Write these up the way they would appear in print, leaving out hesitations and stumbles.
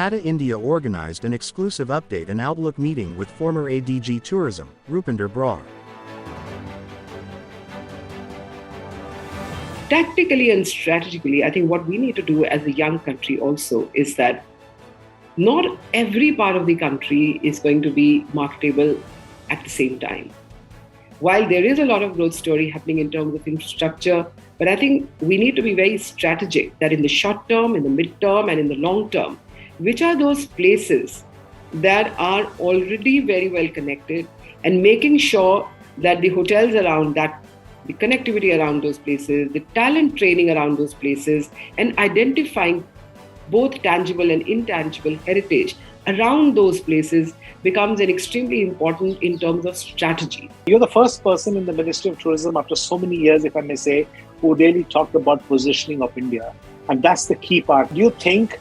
PATA India organized an exclusive update and outlook meeting with former ADG Tourism, Rupinder Brar. Tactically and strategically, I think what we need to do as a young country also is that not every part of the country is going to be marketable at the same time. While there is a lot of growth story happening in terms of infrastructure, but I think we need to be very strategic that in the short term, in the mid-term, and in the long term, which are those places that are already very well connected, and making sure that the hotels around that, the connectivity around those places, the talent training around those places, and identifying both tangible and intangible heritage around those places becomes an extremely important in terms of strategy. You're the first person in the Ministry of Tourism after so many years, if I may say, who really talked about positioning of India. And that's the key part. Do you think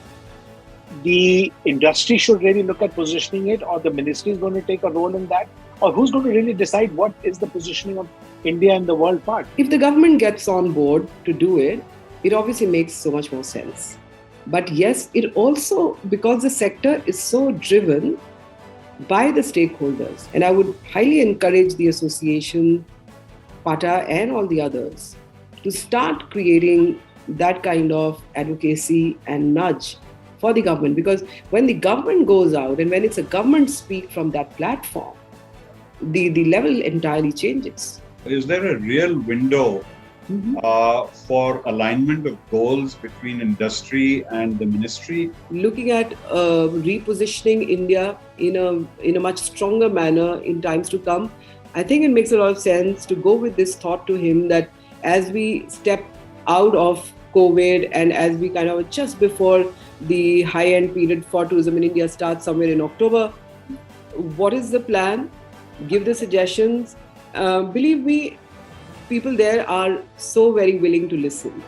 the industry should really look at positioning it, or the ministry is going to take a role in that? Or who's going to really decide what is the positioning of India in the world part? If the government gets on board to do it, it obviously makes so much more sense. But yes, it also, because the sector is so driven by the stakeholders, and I would highly encourage the association, PATA and all the others to start creating that kind of advocacy and nudge for the government. Because when the government goes out and when it's a government speak from that platform, the level entirely changes. Is there a real window for alignment of goals between industry and the ministry? Looking at repositioning India in a much stronger manner in times to come, I think it makes a lot of sense to go with this thought to him that as we step out of COVID and as we kind of just before the high-end period for tourism in India starts somewhere in October, what is the plan? Give the suggestions. Believe me, people there are so very willing to listen.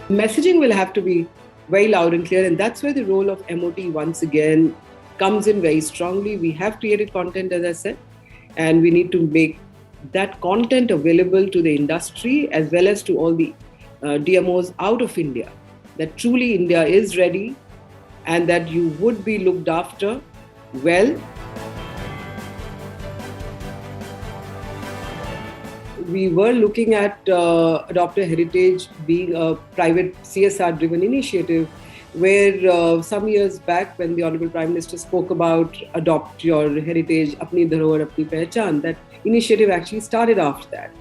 Messaging will have to be very loud and clear, and that's where the role of MOT once again comes in very strongly. We have created content, as I said, and we need to make that content available to the industry as well as to all the DMOs out of India, that truly India is ready and that you would be looked after well. We were looking at Adopt a Heritage being a private CSR-driven initiative where some years back when the Honorable Prime Minister spoke about Adopt Your Heritage, Apni Dharohar, Apni Pehchan, that initiative actually started after that.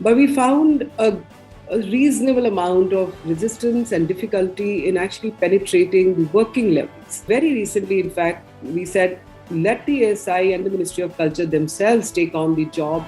But we found a reasonable amount of resistance and difficulty in actually penetrating the working levels. Very recently, in fact, we said, let the ASI and the Ministry of Culture themselves take on the job